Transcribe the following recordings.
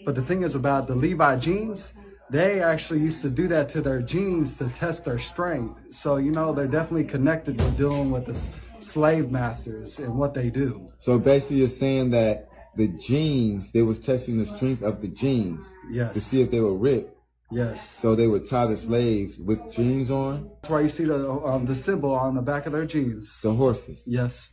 But the thing is about the Levi jeans, they actually used to do that to their jeans to test their strength. So, you know, they're definitely connected with dealing with the slave masters and what they do. So basically you're saying that the jeans, they was testing the strength of the jeans. Yes. To see if they were ripped. Yes. So they would tie the slaves with jeans on? That's why you see the symbol on the back of their jeans. The horses? Yes.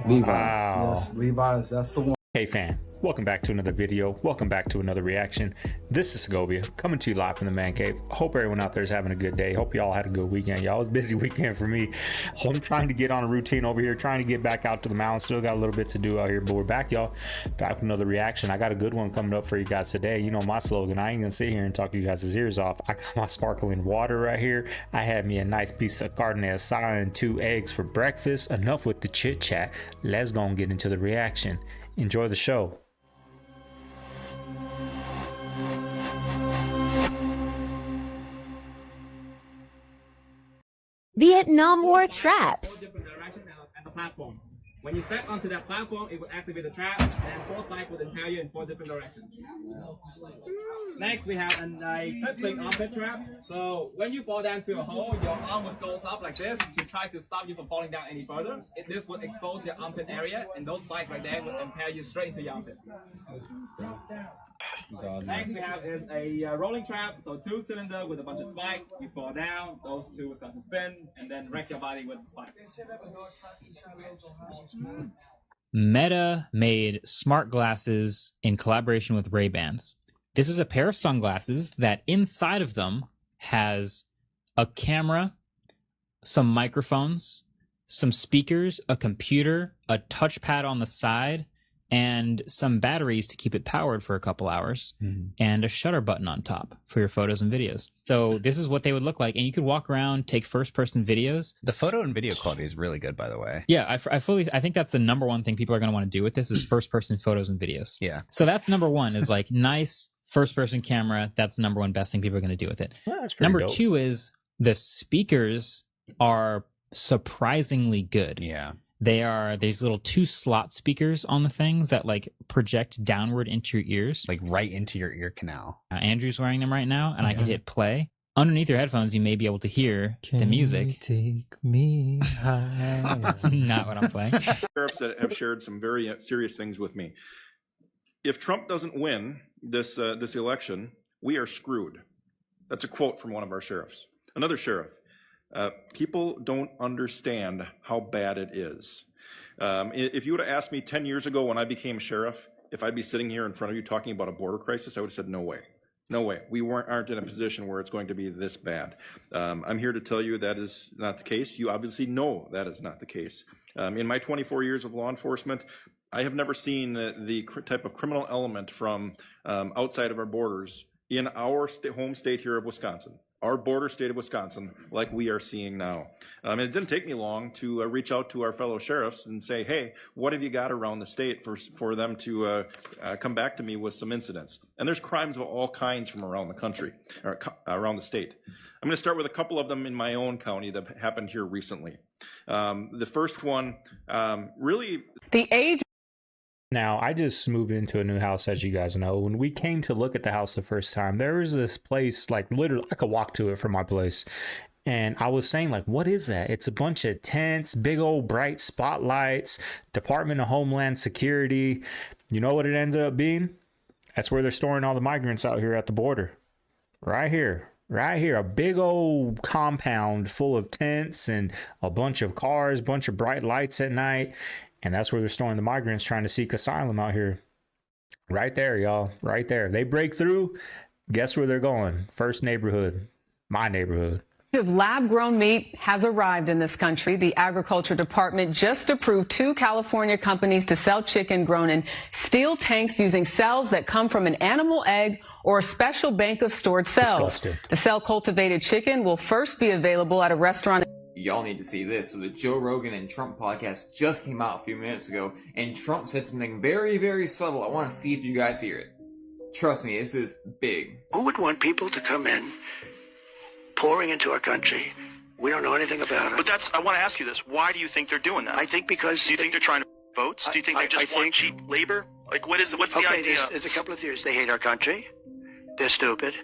Levi's. Wow. Yes, Levi's, that's the one. Hey fam, welcome back to another video. Welcome back to another reaction. This is Segovia coming to you live from the man cave. Hope everyone out there is having a good day. Hope y'all had a good weekend. Y'all, it was a busy weekend for me. I'm trying to get on a routine over here, trying to get back out to the mountains. Still got a little bit to do out here, but we're back, y'all. Back with another reaction. I got a good one coming up for you guys today. You know my slogan. I ain't gonna sit here and talk you guys' ears off. I got my sparkling water right here. I had me a nice piece of carne asada and 2 eggs for breakfast. Enough with the chit chat. Let's go and get into the reaction. Enjoy the show. Vietnam War traps. Different direction at the platform. When you step onto that platform, it will activate the trap, and 4 spikes will impel you in 4 different directions. Next, we have a flip armpit trap. So when you fall down to a hole, your arm will go up like this to try to stop you from falling down any further. This will expose your armpit area, and those spikes right there will impel you straight into your armpit. Next we have is a rolling trap, so 2-cylinder with a bunch of spikes. You fall down, those 2 will start to spin, and then wreck your body with the spikes. Meta made smart glasses in collaboration with Ray-Bans. This is a pair of sunglasses that inside of them has a camera, some microphones, some speakers, a computer, a touchpad on the side, and some batteries to keep it powered for a couple hours, and a shutter button on top for your photos and videos. So this is what they would look like, and you could walk around, take first-person videos. The photo and video quality is really good, by the way. Yeah, I think that's the number one thing people are going to want to do with this is first-person photos and videos. Yeah. So that's number one, is like nice first-person camera. That's the number one best thing people are going to do with it. Well, number dope. 2 is the speakers are surprisingly good. Yeah. They are these little 2-slot speakers on the things that like project downward into your ears. Like right into your ear canal. Andrew's wearing them right now, and I can hit play. Underneath your headphones, you may be able to hear the music. Take me high. Not what I'm playing. Sheriffs that have shared some very serious things with me. If Trump doesn't win this election, we are screwed. That's a quote from one of our sheriffs. Another sheriff. People don't understand how bad it is. If you would have asked me 10 years ago when I became sheriff, if I'd be sitting here in front of you talking about a border crisis, I would have said, no way. No way. We aren't in a position where it's going to be this bad. I'm here to tell you that is not the case. You obviously know that is not the case. In my 24 years of law enforcement, I have never seen the type of criminal element from outside of our borders in our home state here of Wisconsin. Our border state of Wisconsin, like we are seeing now. And it didn't take me long to reach out to our fellow sheriffs and say, hey, what have you got around the state for them to come back to me with some incidents? And there's crimes of all kinds from around the country, or around the state. I'm gonna start with a couple of them in my own county that happened here recently. The first one, really... The age. Now, I just moved into a new house, as you guys know. When we came to look at the house the first time, there was this place, like literally, I could walk to it from my place. And I was saying, like, what is that? It's a bunch of tents, big old bright spotlights, Department of Homeland Security. You know what it ended up being? That's where they're storing all the migrants out here at the border. Right here. Right here, a big old compound full of tents and a bunch of cars, bunch of bright lights at night. And that's where they're storing the migrants trying to seek asylum out here. Right there, y'all. Right there. They break through. Guess where they're going? First neighborhood. My neighborhood. Of lab-grown meat has arrived in this country. The Agriculture Department just approved 2 California companies to sell chicken grown in steel tanks using cells that come from an animal egg or a special bank of stored cells. Disgusting. The cell-cultivated chicken will first be available at a restaurant. Y'all need to see this. So the Joe Rogan and Trump podcast just came out a few minutes ago, and Trump said something very, very subtle. I want to see if you guys hear it. Trust me, this is big. Who would want people to come in, pouring into our country? We don't know anything about it. But I want to ask you this. Why do you think they're doing that? I think because... Do you think they're trying to votes? Do you think they just want cheap labor? Like, what's the idea? There's a couple of theories. They hate our country, they're stupid,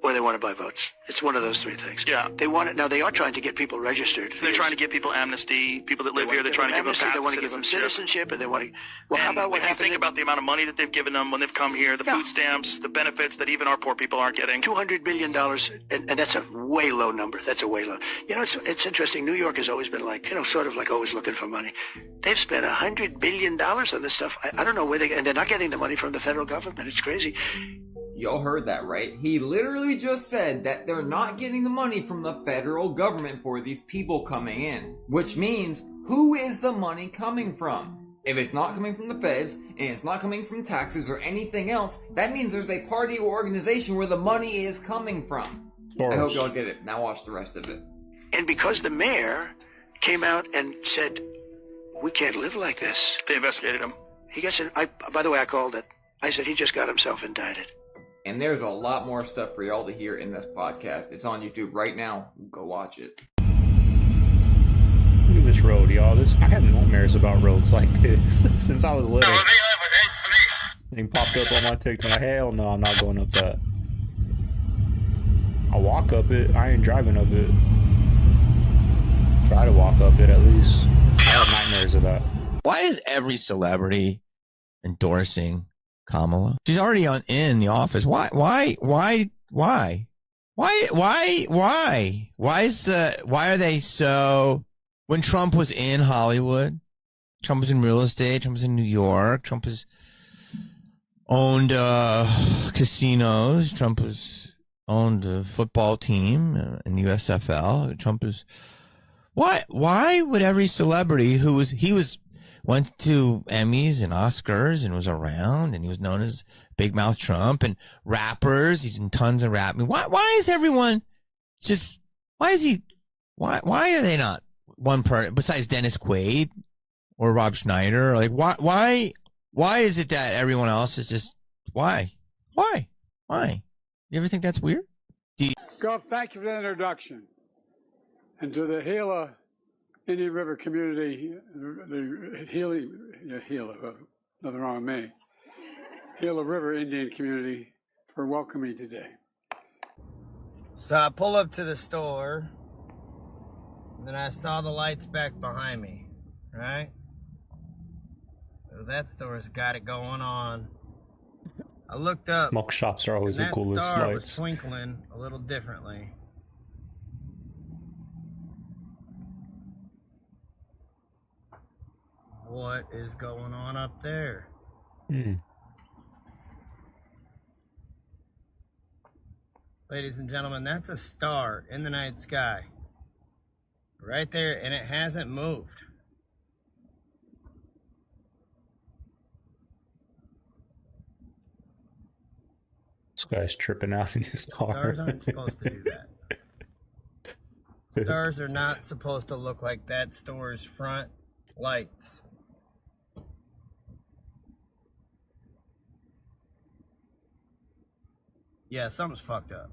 or they want to buy votes. It's one of those three things. Yeah. They want it. Now, they are trying to get people registered. They're trying to give people amnesty, people that live here. They're trying to give them path. They want to give them citizenship, and they want to. Well, how about what happened? If you think about the amount of money that they've given them when they've come here, the food stamps, the benefits that even our poor people aren't getting. $200 billion, and that's a way low number. That's a way low. You know, it's interesting. New York has always been like, you know, sort of like always looking for money. They've spent $100 billion on this stuff. I don't know where and they're not getting the money from the federal government. It's crazy. Y'all heard that, right? He literally just said that they're not getting the money from the federal government for these people coming in. Which means, who is the money coming from? If it's not coming from the feds, and it's not coming from taxes or anything else, that means there's a party or organization where the money is coming from. I hope y'all get it. Now watch the rest of it. And because the mayor came out and said, we can't live like this. They investigated him. He gets it. By the way, I called it. I said he just got himself indicted. And there's a lot more stuff for y'all to hear in this podcast. It's on YouTube right now. Go watch it. Look at this road, y'all. I had nightmares about roads like this since I was little. Thing popped up on my TikTok. Hell no, I'm not going up that. I walk up it. I ain't driving up it. Try to walk up it at least. I have nightmares of that. Why is every celebrity endorsing Kamala? She's already in the office. Why are they so? When Trump was in Hollywood, Trump was in real estate, Trump was in New York, Trump has owned casinos, Trump has owned a football team in the USFL. Trump is why would every celebrity went to Emmys and Oscars and was around, and he was known as Big Mouth Trump, and rappers, he's in tons of rap. I mean, why is everyone just, why are they not one person besides Dennis Quaid or Rob Schneider? Like, why is it that everyone else is just, why? You ever think that's weird? Gov, thank you for the introduction. And to the Gila Indian River community, the Gila, nothing wrong with me, Gila River Indian community for welcoming today. So I pull up to the store, and then I saw the lights back behind me, right? So that store's got it going on. I looked up. Smoke shops are always the coolest lights. That star lights. was twinkling a little differently. What is going on up there? Ladies and gentlemen, that's a star in the night sky. Right there, and it hasn't moved. This guy's tripping out in his car. Stars aren't supposed to do that. Stars are not supposed to look like that store's front lights. Yeah, something's fucked up.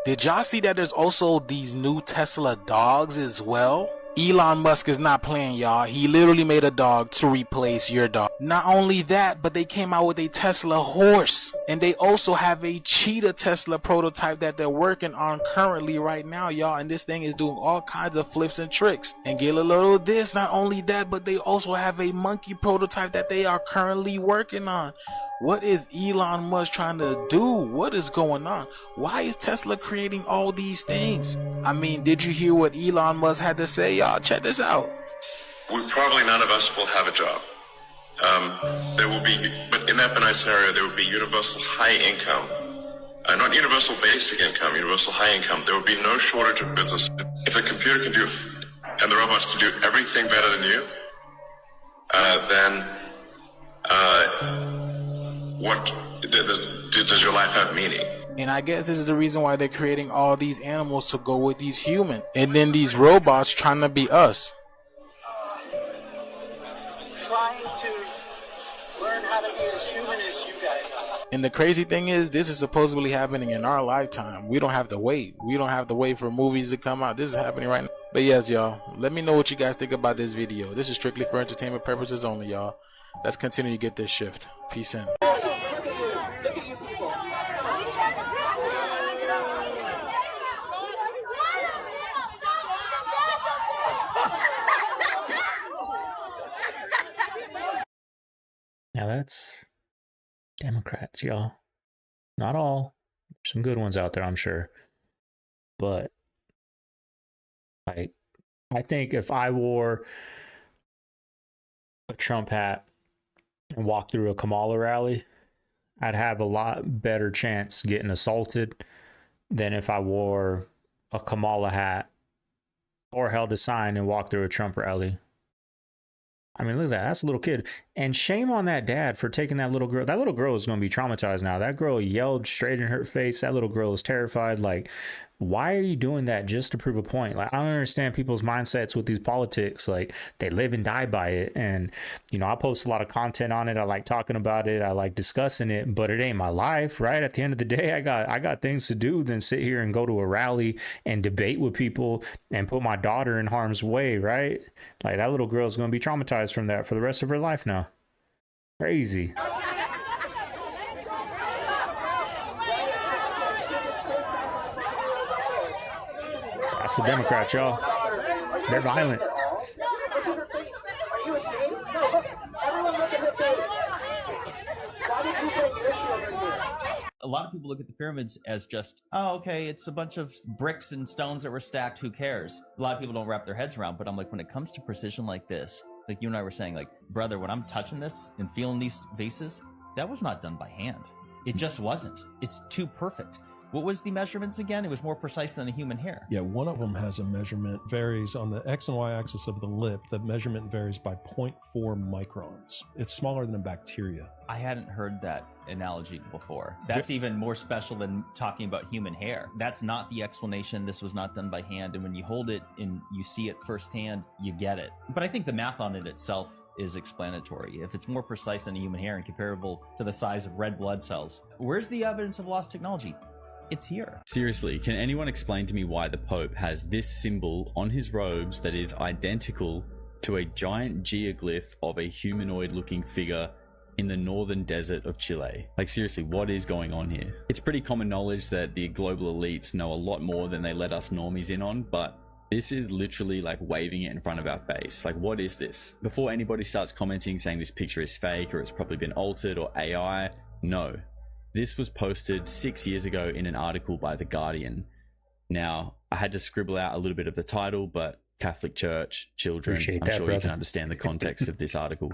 Did y'all see that there's also these new Tesla dogs as well? Elon Musk is not playing, y'all. He literally made a dog to replace your dog. Not only that, but they came out with a Tesla horse. And they also have a cheetah Tesla prototype that they're working on currently right now, y'all. And this thing is doing all kinds of flips and tricks. And get a little of this, not only that, but they also have a monkey prototype that they are currently working on. What is Elon Musk trying to do? What is going on? Why is Tesla creating all these things? I mean, did you hear what Elon Musk had to say? Y'all, check this out. Probably none of us will have a job. There will be, but in that benign scenario, there will be universal high income. Not universal basic income, universal high income. There will be no shortage of business. If the computer can do, and the robots can do everything better than you, then what does your life have meaning? And I guess this is the reason why they're creating all these animals to go with these humans. And then these robots trying to be us. Trying to learn how to be as human as you guys are. And the crazy thing is, this is supposedly happening in our lifetime. We don't have to wait. We don't have to wait for movies to come out. This is happening right now. But yes, y'all, let me know what you guys think about this video. This is strictly for entertainment purposes only, y'all. Let's continue to get this shift. Peace in. Now that's Democrats, y'all. Not all. There's some good ones out there, I'm sure. But like, I think if I wore a Trump hat and walked through a Kamala rally, I'd have a lot better chance getting assaulted than if I wore a Kamala hat or held a sign and walked through a Trump rally. I mean, look at that. That's a little kid. And shame on that dad for taking that little girl. That little girl is going to be traumatized now. That girl yelled straight in her face. That little girl is terrified. Like, why are you doing that just to prove a point? Like, I don't understand people's mindsets with these politics. Like, they live and die by it. And, you know, I post a lot of content on it. I like talking about it. I like discussing it, but it ain't my life, right? At the end of the day, I got things to do than sit here and go to a rally and debate with people and put my daughter in harm's way, right? Like, that little girl is going to be traumatized from that for the rest of her life now. Crazy. That's the Democrats, y'all. They're violent. A lot of people look at the pyramids as just, oh, okay, it's a bunch of bricks and stones that were stacked, who cares? A lot of people don't wrap their heads around, but I'm like, when it comes to precision like this, like you and I were saying, like, brother, when I'm touching this and feeling these vases, that was not done by hand. It just wasn't. It's too perfect. What was the measurements again? It was more precise than a human hair. Yeah, one of them has a measurement, varies on the X and Y axis of the lip. The measurement varies by 0.4 microns. It's smaller than a bacteria. I hadn't heard that analogy before. That's even more special than talking about human hair. That's not the explanation. This was not done by hand. And when you hold it and you see it firsthand, you get it. But I think the math on it itself is explanatory. If it's more precise than a human hair and comparable to the size of red blood cells, where's the evidence of lost technology? It's here. Seriously, can anyone explain to me why the Pope has this symbol on his robes that is identical to a giant geoglyph of a humanoid looking figure in the northern desert of Chile? Like, seriously, what is going on here? It's pretty common knowledge that the global elites know a lot more than they let us normies in on, but this is literally like waving it in front of our face. Like, what is this? Before anybody starts commenting saying this picture is fake or it's probably been altered or AI, no. This was posted 6 years ago in an article by The Guardian. Now, I had to scribble out a little bit of the title, but Catholic Church, children, Appreciate I'm that, sure brother. you can understand the context of this article.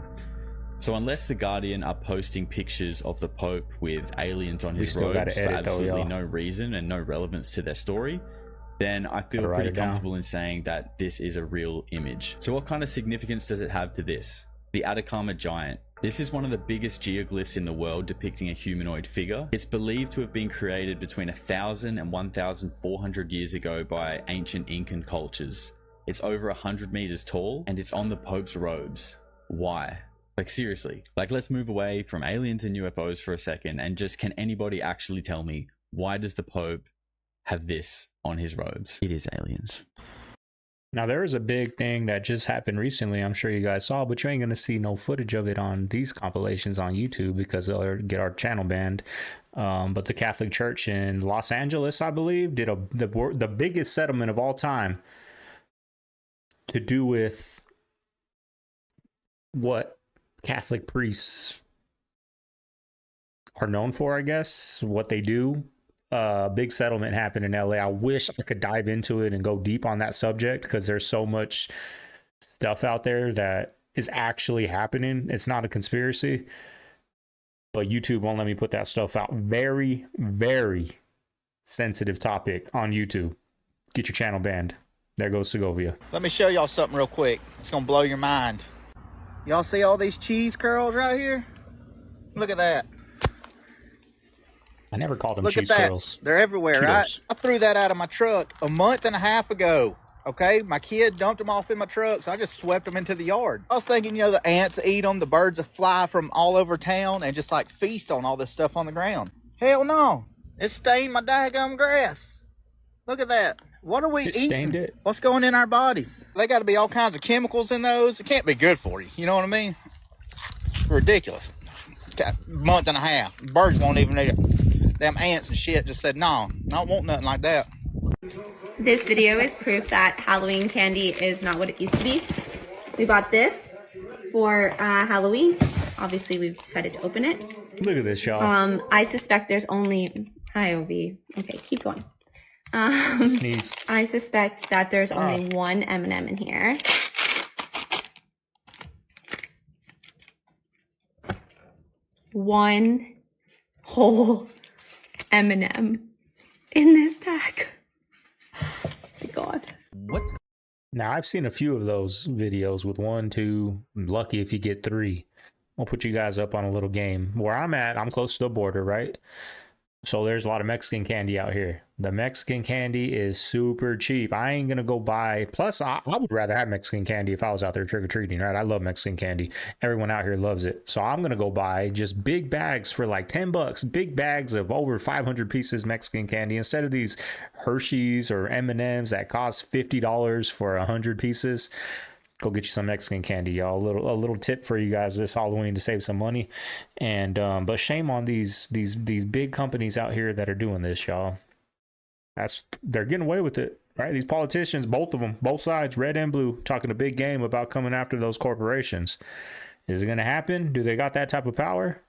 So unless The Guardian are posting pictures of the Pope with aliens on his still gotta robes for edit though, absolutely y'all. no reason and no relevance to their story, then I feel Gotta write pretty it down. comfortable in saying that this is a real image. So what kind of significance does it have to this? The Atacama Giant. This is one of the biggest geoglyphs in the world depicting a humanoid figure. It's believed to have been created between 1,000 and 1,400 years ago by ancient Incan cultures. It's over 100 meters tall and it's on the Pope's robes. Why? Like, seriously. Like, let's move away from aliens and UFOs for a second and just, can anybody actually tell me, why does the Pope have this on his robes? It is aliens. Now, there is a big thing that just happened recently, I'm sure you guys saw, but you ain't going to see no footage of it on these compilations on YouTube because they'll get our channel banned. But the Catholic Church in Los Angeles, I believe, did the biggest settlement of all time to do with what Catholic priests are known for, I guess, what they do. Big settlement happened in LA. I wish I could dive into it and go deep on that subject because there's so much stuff out there that is actually happening. It's not a conspiracy, but YouTube won't let me put that stuff out. Very, very sensitive topic on YouTube. Get your channel banned. There goes Segovia. Let me show y'all something real quick. It's gonna blow your mind. Y'all see all these cheese curls right here? Look at that. I never called them Look cheese at that. curls. They're everywhere, Cheetos. right? I threw that out of my truck a month and a half ago. Okay, my kid dumped them off in my truck, so I just swept them into the yard. I was thinking, you know, the ants eat them, the birds that fly from all over town and just like feast on all this stuff on the ground. Hell no. It stained my daggum grass. Look at that. What are we It eating? stained it. What's going in our bodies? They got to be all kinds of chemicals in those. It can't be good for you. You know what I mean? ridiculous. Month and a half. Birds won't even eat it. Them ants and shit just said, no, I don't want nothing like that. This video is proof that Halloween candy is not what it used to be. We bought this for Halloween. Obviously, we've decided to open it. Look at this, y'all. I suspect there's only... Hi, OV. Okay, keep going. Sneeze. I suspect that there's only one M&M in here. One whole M&M in this pack. Oh my God. What's Now, I've seen a few of those videos with 1, 2, lucky if you get 3. I'll put you guys up on a little game. Where I'm at, I'm close to the border, right? So there's a lot of Mexican candy out here. The Mexican candy is super cheap. I ain't gonna go buy. Plus, I would rather have Mexican candy if I was out there trick-or-treating, right? I love Mexican candy. Everyone out here loves it. So I'm gonna go buy just big bags for like $10. Big bags of over 500 pieces Mexican candy instead of these Hershey's or M&M's that cost $50 for 100 pieces. Go get you some Mexican candy, y'all. A little tip for you guys this Halloween to save some money. And but shame on these big companies out here that are doing this, y'all. They're getting away with it, right? These politicians, both of them, both sides, red and blue, talking a big game about coming after those corporations. Is it going to happen? Do they got that type of power?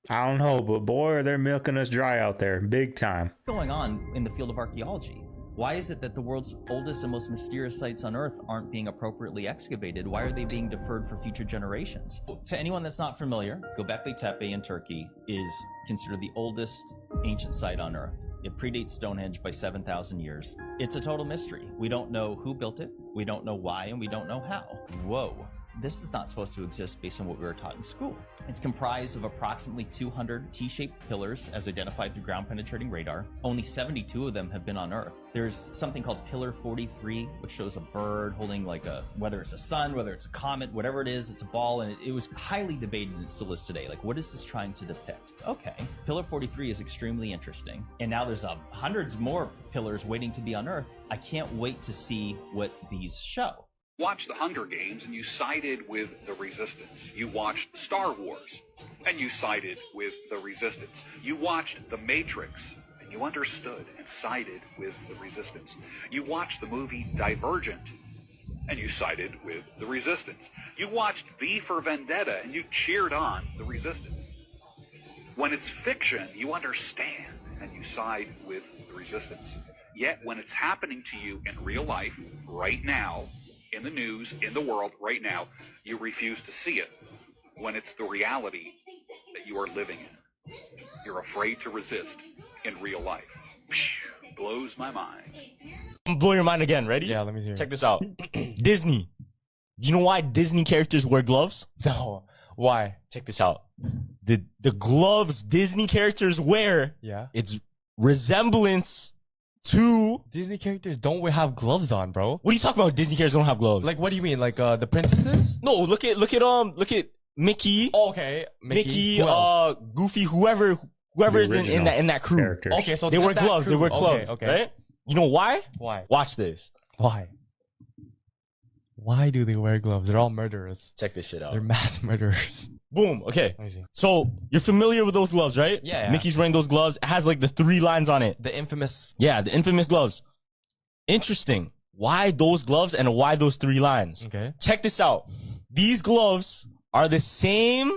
I don't know, but boy, they're milking us dry out there, big time. going on in the field of archaeology? Why is it that the world's oldest and most mysterious sites on Earth aren't being appropriately excavated? Why are they being deferred for future generations? To anyone that's not familiar, Göbekli Tepe in Turkey is considered the oldest ancient site on Earth. It predates Stonehenge by 7,000 years. It's a total mystery. We don't know who built it, we don't know why, and we don't know how. Whoa. This is not supposed to exist based on what we were taught in school. It's comprised of approximately 200 T-shaped pillars as identified through ground-penetrating radar. Only 72 of them have been unearthed. There's something called Pillar 43, which shows a bird holding like whether it's a sun, whether it's a comet, whatever it is, it's a ball, and it was highly debated and it still is today. Like, what is this trying to depict? Okay, Pillar 43 is extremely interesting. And now there's hundreds more pillars waiting to be unearthed. I can't wait to see what these show. Watched The Hunger Games and you sided with the Resistance. You watched Star Wars and you sided with the Resistance. You watched The Matrix and you understood and sided with the Resistance. You watched the movie Divergent and you sided with the Resistance. You watched V for Vendetta and you cheered on the Resistance. When it's fiction, you understand and you side with the Resistance. Yet when it's happening to you in real life, right now, in the news, in the world, right now, you refuse to see it when it's the reality that you are living in. You're afraid to resist in real life. Blows my mind. Blow your mind again. Ready? Yeah, let me hear. Check this out. Disney. Do you know why Disney characters wear gloves? No. Why? Check this out. The gloves Disney characters wear, yeah, it's resemblance to Disney characters don't have gloves on, bro. What are you talking about? Disney characters don't have gloves. Like, what do you mean? Like the princesses? No, look at Mickey. Oh, okay, Mickey, Goofy, whoever's in that crew. Characters. Okay, so they wear gloves. They wear gloves. Okay. Right? You know why? Why? Watch this. Why? Why do they wear gloves? They're all murderers. Check this shit out. They're mass murderers. Boom. Okay. So you're familiar with those gloves, right? Yeah. Mickey's wearing those gloves. It has like the 3 lines on it. The infamous. Yeah, the infamous gloves. Interesting. Why those gloves and why those 3 lines? Okay. Check this out. These gloves are the same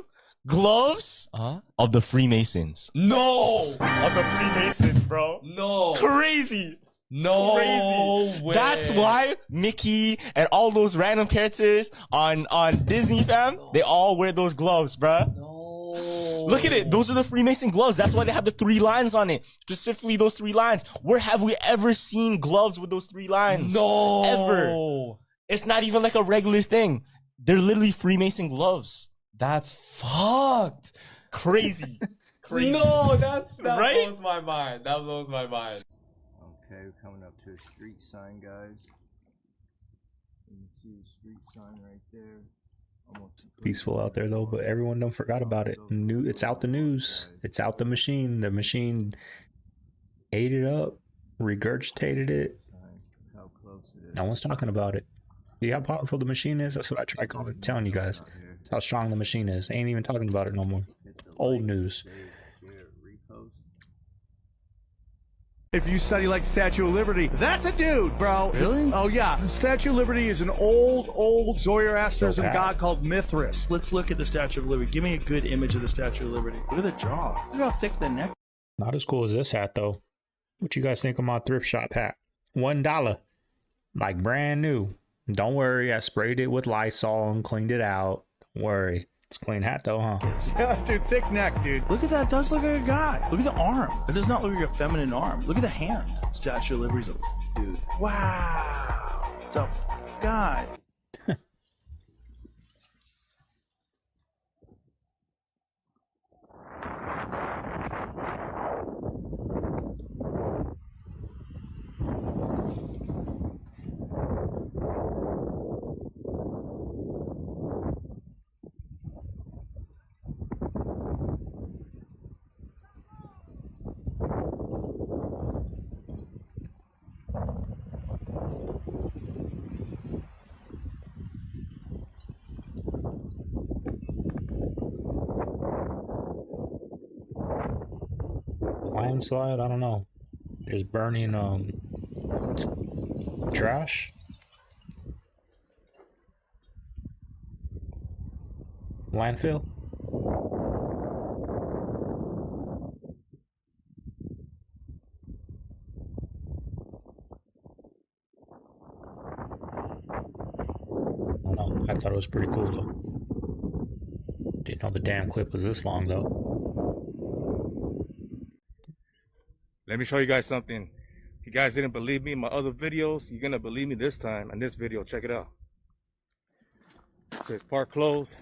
gloves of the Freemasons. No! Of the Freemasons, bro. No. Crazy. No Crazy. way. That's why Mickey and all those random characters on Disney, fam, they all wear those gloves, bruh. No. Look at it. Those are the Freemason gloves. That's why they have the 3 lines on it. Specifically those 3 lines. Where have we ever seen gloves with those 3 lines? No. Ever. It's not even like a regular thing. They're literally Freemason gloves. That's fucked. Crazy. Crazy. No, that right? blows my mind. That blows my mind. Okay, we're coming up to a street sign, guys. You can see the street sign right there. Peaceful out there though, but everyone don't forgot about it. It's out the news. It's out the machine. The machine ate it up, regurgitated it. No one's talking about it. See how powerful the machine is? That's what I try telling you guys. That's how strong the machine is. Ain't even talking about it no more. Old news. If you study like Statue of Liberty, that's a dude, bro. Really? Oh, yeah. The Statue of Liberty is an old Zoroastrianism So bad. god called Mithras. Let's look at the Statue of Liberty. Give me a good image of the Statue of Liberty. Look at the jaw. Look how thick the neck. Not as cool as this hat, though. What you guys think of my thrift shop hat? $1. Like brand new. Don't worry, I sprayed it with Lysol and cleaned it out. Don't worry. It's a clean hat, though, huh? Yeah, dude, thick neck, dude. Look at that. It does look like a guy. Look at the arm. It does not look like a feminine arm. Look at the hand. Statue of Liberty's a dude. Wow. It's a guy. Landslide? I don't know. There's burning trash. Landfill. I don't know. I thought it was pretty cool though. Didn't know the damn clip was this long though. Let me show you guys something. If you guys didn't believe me in my other videos, you're gonna believe me this time in this video. Check it out. It says park closed,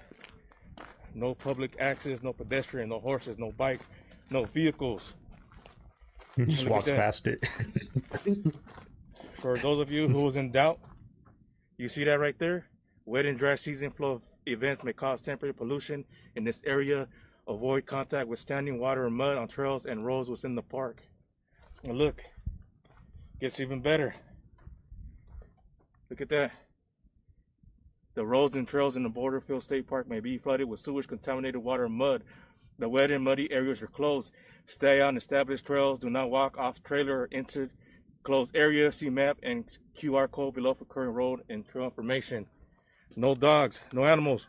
no public access, no pedestrian, no horses, no bikes, no vehicles. Just Look at walks that. past it. For those of you who was in doubt, you see that right there? Wet and dry season flow of events may cause temporary pollution in this area. Avoid contact with standing water or mud on trails and roads within the park. And look, gets even better. Look at that. The roads and trails in the Borderfield State Park may be flooded with sewage, contaminated water, and mud. The wet and muddy areas are closed. Stay on established trails. Do not walk off trailer or into closed area. See map and QR code below for current road and trail information. No dogs, no animals.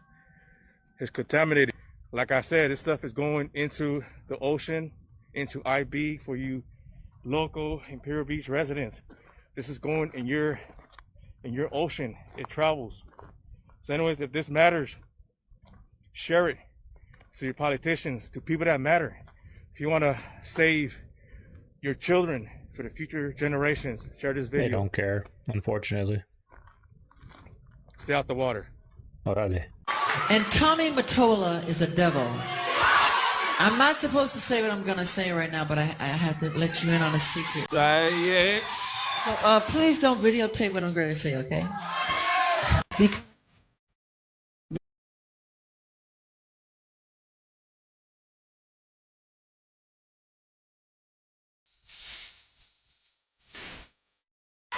It's contaminated. Like I said, this stuff is going into the ocean, into IB for you local Imperial Beach residents. This is going in your ocean. It travels. So anyways, if this matters, share it to your politicians, to people that matter. If you want to save your children for the future generations, share this video. They don't care, unfortunately. Stay out the water. Orale. And Tommy Mottola is a devil. I'm not supposed to say what I'm going to say right now, but I have to let you in on a secret. Please don't videotape what I'm going to say, okay?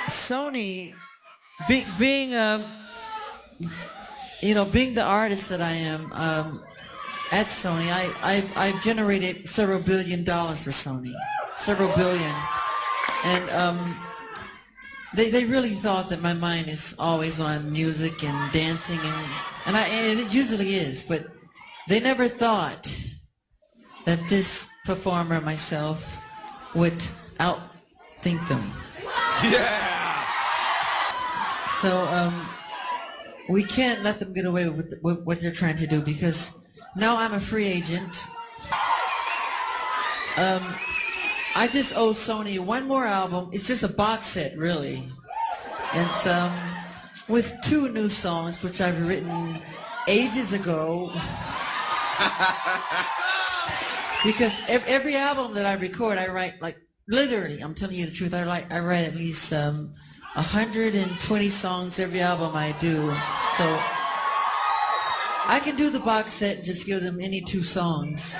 Sony, being the artist that I am, at Sony, I've generated several $1 billion for Sony, several billion, and they really thought that my mind is always on music and dancing, and it usually is, but they never thought that this performer, myself, would outthink them. Yeah. So we can't let them get away with what they're trying to do, because now I'm a free agent. I just owe Sony one more album. It's just a box set, really. And it's with 2 new songs, which I've written ages ago. Because every album that I record, I write, like, literally, I'm telling you the truth, I write at least 120 songs every album I do. So I can do the box set and just give them any 2 songs.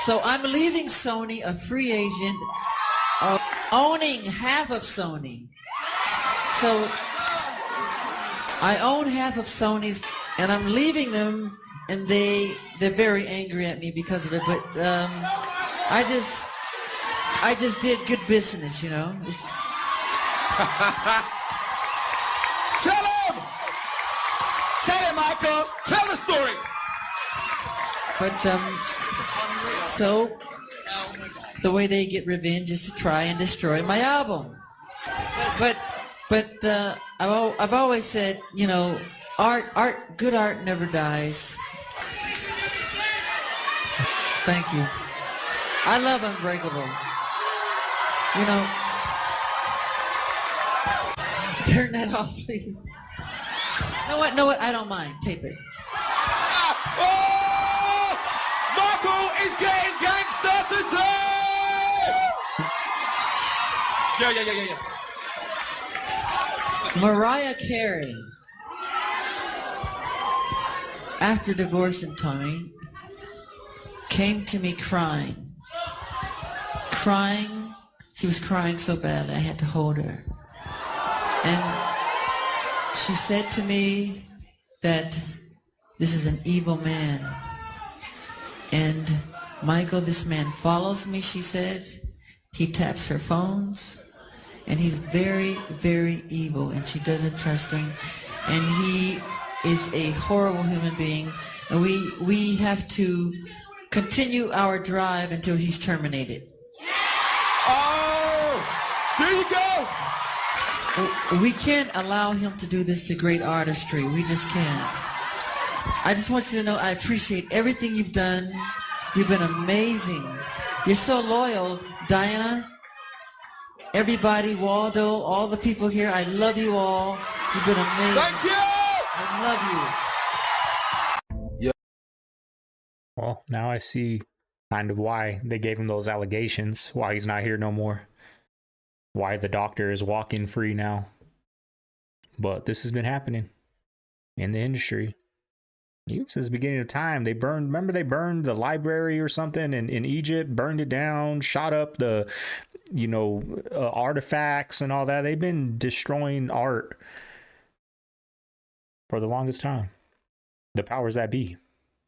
So I'm leaving Sony a free agent, owning half of Sony. So I own half of Sony's. and I'm leaving them, and they're very angry at me because of it. But I just did good business, you know. Tell him! Say it, Michael! Tell the story! But, so, the way they get revenge is to try and destroy my album. But I've always said, you know, good art never dies. Thank you. I love Unbreakable. You know, turn that off, please. No, what? I don't mind. Tape it. Oh! Michael is getting gangster today! Yeah. Mariah Carey, after divorcing Tommy, came to me crying. She was crying so bad I had to hold her. And she said to me that this is an evil man. And Michael, this man follows me, she said. He taps her phones. And he's very, very evil, and she doesn't trust him. And he is a horrible human being. And we have to continue our drive until he's terminated. Oh! There you go! We can't allow him to do this to great artistry. We just can't. I just want you to know I appreciate everything you've done. You've been amazing. You're so loyal, Diana. Everybody, Waldo, all the people here, I love you all. You've been amazing. Thank you! I love you. Well, now I see kind of why they gave him those allegations, why he's not here no more, why the doctor is walking free now. But this has been happening in the industry. Even since the beginning of time, they burned the library or something in Egypt, burned it down, shot up the, artifacts and all that. They've been destroying art for the longest time. The powers that be.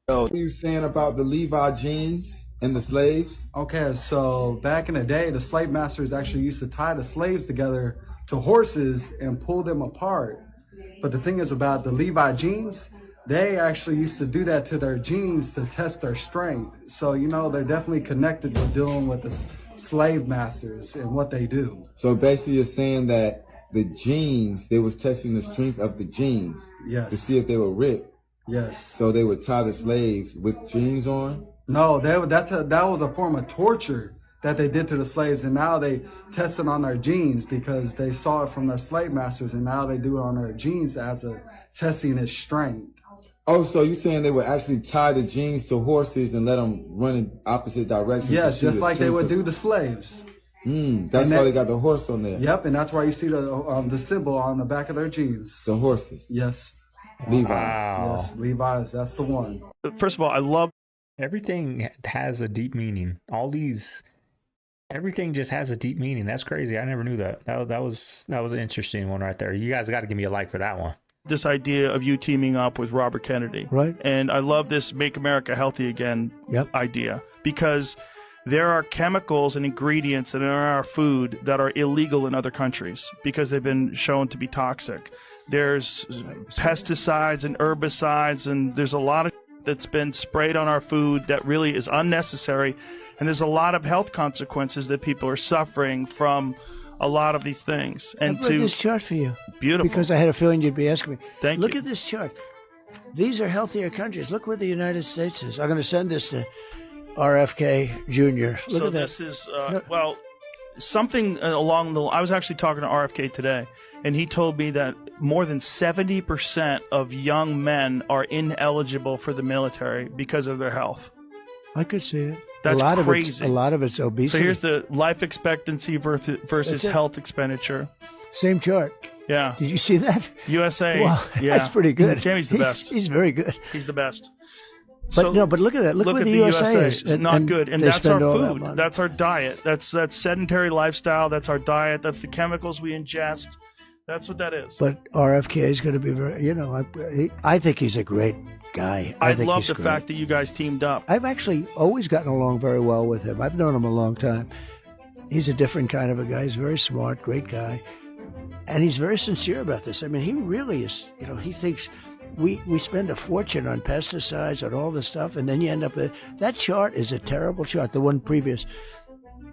What are you saying about the Levi jeans and the slaves? Okay, so back in the day, the slave masters actually used to tie the slaves together to horses and pull them apart. But the thing is about the Levi jeans, they actually used to do that to their jeans to test their strength. So, they're definitely connected with dealing with the slave masters and what they do. So basically you're saying that the jeans, they was testing the strength of the jeans. Yes. To see if they were ripped. Yes. So they would tie the slaves with jeans on? No, that was a form of torture that they did to the slaves, and now they test it on their jeans because they saw it from their slave masters, and now they do it on their jeans as a testing its strength. Oh, so you're saying they would actually tie the jeans to horses and let them run in opposite directions? Yes, just like they would do the slaves. That's why they got the horse on there. Yep, and that's why you see the symbol on the back of their jeans. The horses. Yes. Levi's. Wow. Yes, Levi's, that's the one. First of all, I love everything has a deep meaning. Everything just has a deep meaning. That's crazy. I never knew that. That was an interesting one right there. You guys got to give me a like for that one. this idea of you teaming up with Robert Kennedy. Right. And I love this Make America Healthy Again idea, because there are chemicals and ingredients in our food that are illegal in other countries because they've been shown to be toxic. There's pesticides and herbicides, and there's a lot of that's been sprayed on our food that really is unnecessary. And there's a lot of health consequences that people are suffering from a lot of these things. And I brought this chart for you. Beautiful. Because I had a feeling you'd be asking me. Thank Look you. at this chart. These are healthier countries. Look where the United States is. I'm going to send this to RFK Jr. Look So at that. this is, well, something along the... I was actually talking to RFK today, and he told me that more than 70% of young men are ineligible for the military because of their health. I could see it. That's A crazy. lot of it's obesity. So here's the life expectancy versus That's it. health expenditure. Same chart. Yeah. Did you see that? USA. Wow, yeah. that's pretty good. Jamie's the best. He's very good. He's the best. But but look at that. Look where at the USA is. It's not good. And they that's our spend all that food. money. That's our diet. That's sedentary lifestyle. That's our diet. That's the chemicals we ingest. That's what that is. But RFK is going to be very, you know, I think he's a great guy. I love the fact that you guys teamed up. I've actually always gotten along very well with him. I've known him a long time. He's a different kind of a guy. He's very smart, great guy. And he's very sincere about this. I mean, he really is, you know, he thinks we spend a fortune on pesticides and all this stuff, and then you end up with that chart is a terrible chart, the one previous.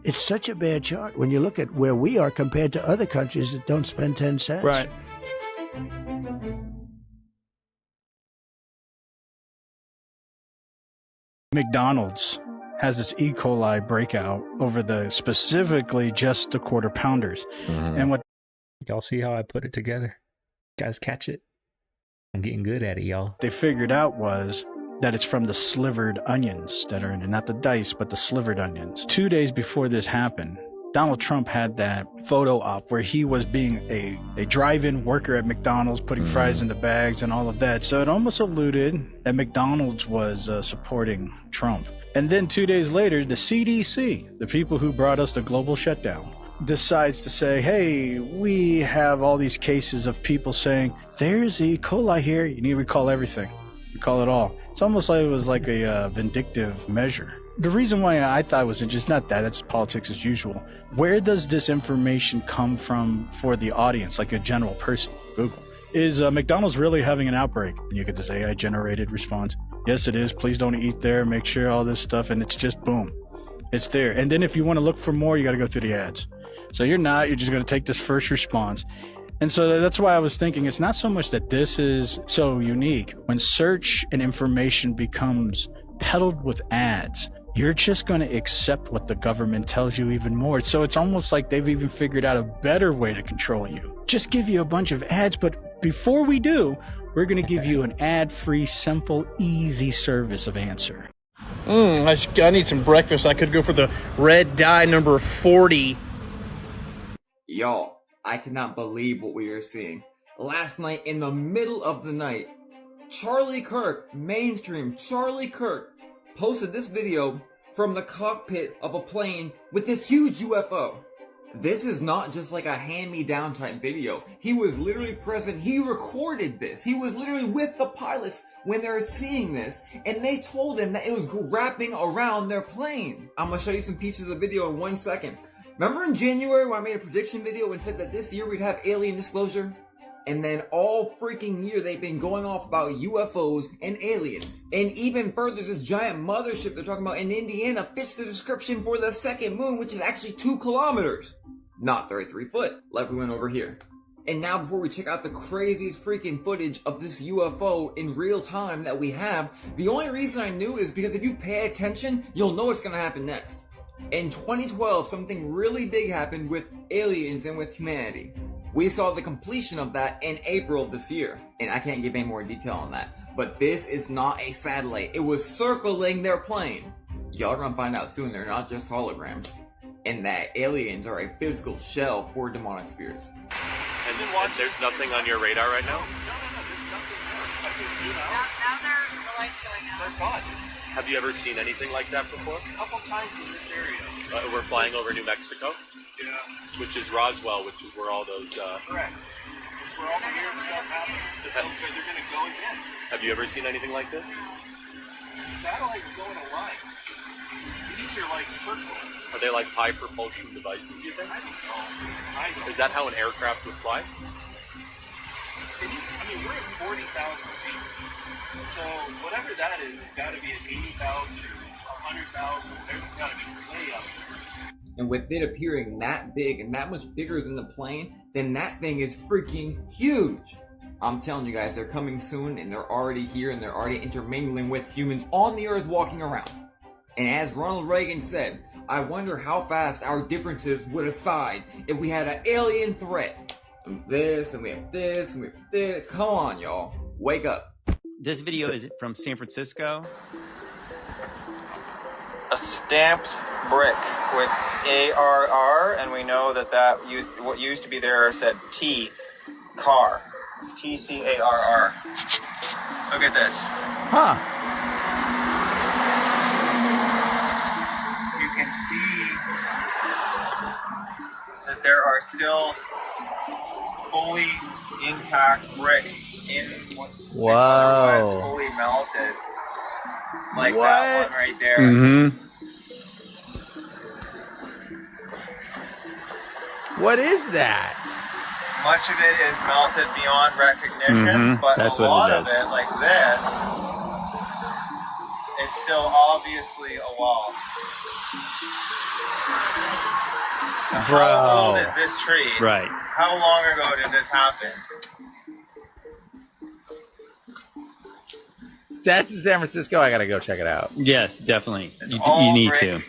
It's such a bad chart when you look at where we are compared to other countries that don't spend 10 cents. Right. McDonald's has this E. coli breakout over specifically just the quarter pounders. And what y'all see how I put it together? Guys catch it? I'm getting good at it, y'all. they figured out was that it's from the slivered onions that are in it, not the dice, but the slivered onions. 2 days before this happened, Donald Trump had that photo op where he was being a drive-in worker at McDonald's, putting fries in the bags and all of that. So it almost alluded that McDonald's was supporting Trump. And then 2 days later, the CDC, the people who brought us the global shutdown, decides to say, hey, we have all these cases of people saying, there's E. coli here. You need to recall everything. Recall it all. It's almost like it was like a vindictive measure. The reason why I thought it was just not that, that's politics as usual. Where does this information come from for the audience, like a general person? Google. Is McDonald's really having an outbreak? And you get this AI-generated response. Yes, it is. Please don't eat there. Make sure all this stuff. And it's just boom. It's there. And then if you want to look for more, you got to go through the ads. So you're just going to take this first response. And so that's why I was thinking it's not so much that this is so unique. When search and information becomes peddled with ads, you're just going to accept what the government tells you even more. So it's almost like they've even figured out a better way to control you. Just give you a bunch of ads, but before we do, we're going to give you an ad-free, simple, easy service of answer. I need some breakfast. I could go for the red dye number 40. Y'all, I cannot believe what we are seeing. Last night, in the middle of the night, Charlie Kirk, mainstream Charlie Kirk, posted this video from the cockpit of a plane with this huge UFO. This is not just like a hand-me-down type video. He was literally present. He recorded this. He was literally with the pilots when they were seeing this, and they told him that it was wrapping around their plane. I'm gonna show you some pieces of the video in 1 second. Remember in January when I made a prediction video and said that this year we'd have alien disclosure? And then all freaking year they've been going off about UFOs and aliens. And even further, this giant mothership they're talking about in Indiana fits the description for the second moon, which is actually 2 kilometers. Not 33 foot, like we went over here. And now before we check out the craziest freaking footage of this UFO in real time that we have, the only reason I knew is because if you pay attention, you'll know what's gonna happen next. In 2012, something really big happened with aliens and with humanity. We saw the completion of that in April of this year, and I can't give any more detail on that. But this is not a satellite. It was circling their plane. Y'all are gonna find out soon they're not just holograms, and that aliens are a physical shell for demonic spirits. And there's nothing on your radar right now? Now the light's going out. They're gone. Have you ever seen anything like that before? A couple times in this area. We're flying over New Mexico? Yeah. Which is Roswell, which is where all those... Correct. It's where all the weird stuff happens. They're going to go again. Have you ever seen anything like this? Satellites go in a line. These are like circles. Are they like high propulsion devices, you think? I don't know. Is that how an aircraft would fly? We're at 40,000 feet. So whatever that is, it's got to be at 80,000 or 100,000. There's got to be way up there. And with it appearing that big and that much bigger than the plane, then that thing is freaking huge. I'm telling you guys, they're coming soon and they're already here and they're already intermingling with humans on the earth walking around. And as Ronald Reagan said, I wonder how fast our differences would aside if we had an alien threat. And this, and we have this, and we have this. Come on, y'all. Wake up. This video is from San Francisco. A stamped brick with ARR, and we know that what used to be there said T, car. It's TCARR. Look at this. Huh. You can see that there are still fully intact bricks in what Whoa. otherwise fully melted. Like that one right there. Mm-hmm. What is that? Much of it is melted beyond recognition, but That's a what lot it of is. it, like this, is still obviously a wall. Now, Bro. how old is this tree? Right. How long ago did this happen? That's in San Francisco. I gotta go check it out. Yes, definitely. You all need brick, to.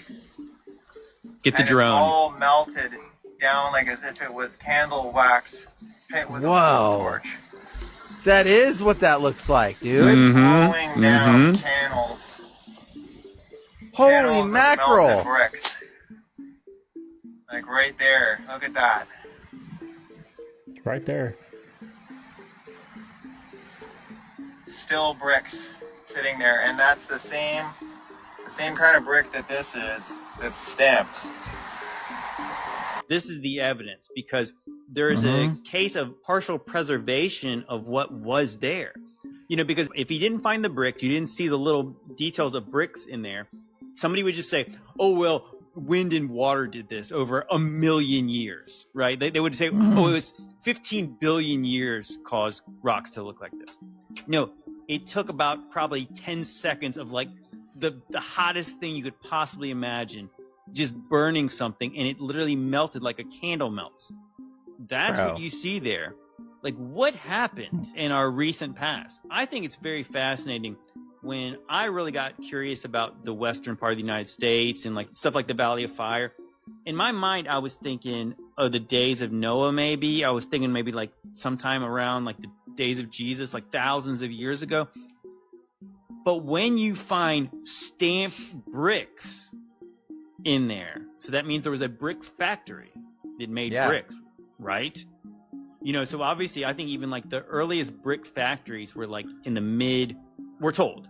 Get the and drone. It's all melted down like as if it was candle wax hit with a Whoa. torch. That is what that looks like, dude. Rolling down channels. Holy Channels of mackerel. melted bricks. Like right there. Look at that. Right there. Still bricks sitting there, and that's the same kind of brick that this is. That's stamped. This is the evidence because there is a case of partial preservation of what was there. You know, because if you didn't find the bricks, you didn't see the little details of bricks in there, somebody would just say, oh, well, wind and water did this over 1 million years, right? They would say, oh, it was 15 billion years caused rocks to look like this. No, it took about probably 10 seconds of like the hottest thing you could possibly imagine, just burning something, and it literally melted like a candle melts. That's what you see there. Like, what happened in our recent past? I think it's very fascinating. When I really got curious about the western part of the United States and like stuff like the Valley of Fire, in my mind, I was thinking of the days of Noah, maybe. I was thinking maybe like sometime around like the days of Jesus, like thousands of years ago. But when you find stamped bricks in there, so that means there was a brick factory that made bricks, right? You know, so obviously I think even like the earliest brick factories were like in the we're told,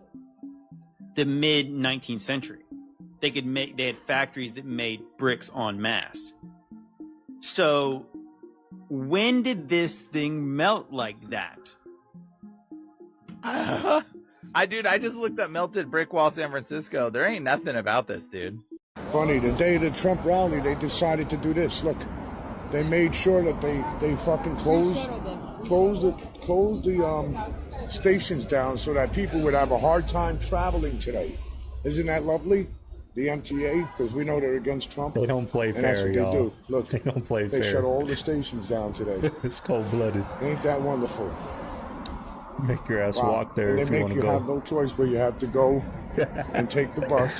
the mid 19th century. They had factories that made bricks en masse. So when did this thing melt like that? I just looked up melted brick wall San Francisco. There ain't nothing about this, dude. Funny, the day of the Trump rally, they decided to do this. Look, they made sure that they fucking closed the stations down so that people would have a hard time traveling today. Isn't that lovely? The MTA, because we know they're against Trump. They don't play and fair, that's what y'all. they do. Look, They don't play fair. They shut all the stations down today. It's cold-blooded. Ain't that wonderful? Make your ass walk there and if they you make want to you go. have no choice, but you have to go and take the bus,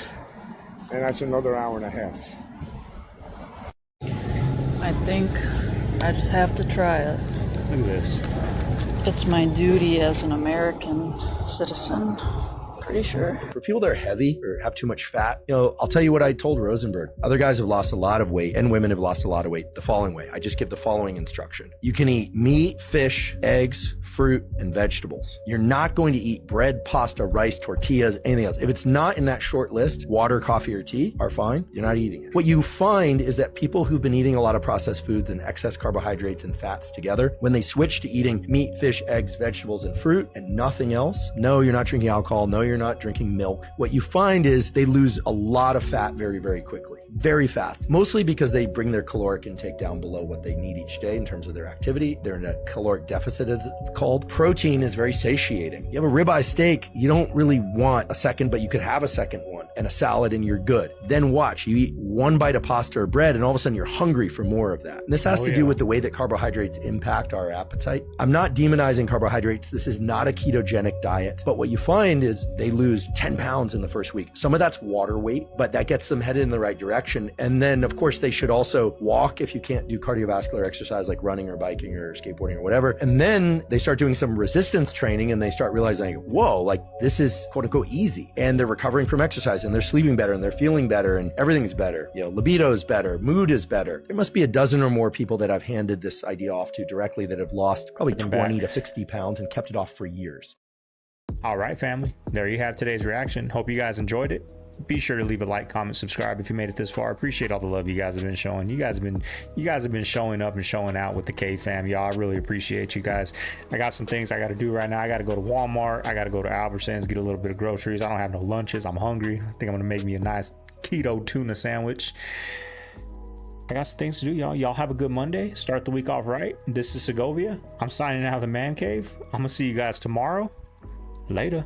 and that's another hour and a half. I think I just have to try it. Look at this. It's my duty as an American citizen. Pretty sure. For people that are heavy or have too much fat, I'll tell you what I told Rosenberg. Other guys have lost a lot of weight, and women have lost a lot of weight the following way. I just give the following instruction. You can eat meat, fish, eggs, fruit, and vegetables. You're not going to eat bread, pasta, rice, tortillas, anything else. If it's not in that short list, water, coffee, or tea are fine. You're not eating it. What you find is that people who've been eating a lot of processed foods and excess carbohydrates and fats together, when they switch to eating meat, fish, eggs, vegetables, and fruit and nothing else, no, you're not drinking alcohol, no, you're not drinking milk. What you find is they lose a lot of fat very, very quickly, very fast, mostly because they bring their caloric intake down below what they need each day in terms of their activity. They're in a caloric deficit, as it's called. Protein is very satiating. You have a ribeye steak, you don't really want a second, but you could have a second one and a salad and you're good. Then watch, you eat one bite of pasta or bread and all of a sudden you're hungry for more of that. And this has to do with the way that carbohydrates impact our appetite. I'm not demonizing carbohydrates. This is not a ketogenic diet, but what you find is they lose 10 pounds in the first week. Some of that's water weight, but that gets them headed in the right direction. And then of course they should also walk if you can't do cardiovascular exercise like running or biking or skateboarding or whatever. And then they start doing some resistance training and they start realizing, whoa, like this is quote unquote easy. And they're recovering from exercise and they're sleeping better and they're feeling better and everything's better. Libido is better, mood is better. There must be a dozen or more people that I've handed this idea off to directly that have lost probably 20 to 60 pounds and kept it off for years. All right, family. There you have today's reaction. Hope you guys enjoyed it. Be sure to leave a like, comment, subscribe if you made it this far. Appreciate all the love you guys have been showing. You guys have been showing up and showing out with the Cave Fam, y'all. I really appreciate you guys. I got some things I got to do right now. I got to go to Walmart. I got to go to Albertsons, get a little bit of groceries. I don't have no lunches. I'm hungry. I think I'm gonna make me a nice keto tuna sandwich. I got some things to do, y'all. Y'all have a good Monday. Start the week off right. This is Segovia. I'm signing out of the man cave. I'm gonna see you guys tomorrow. Later.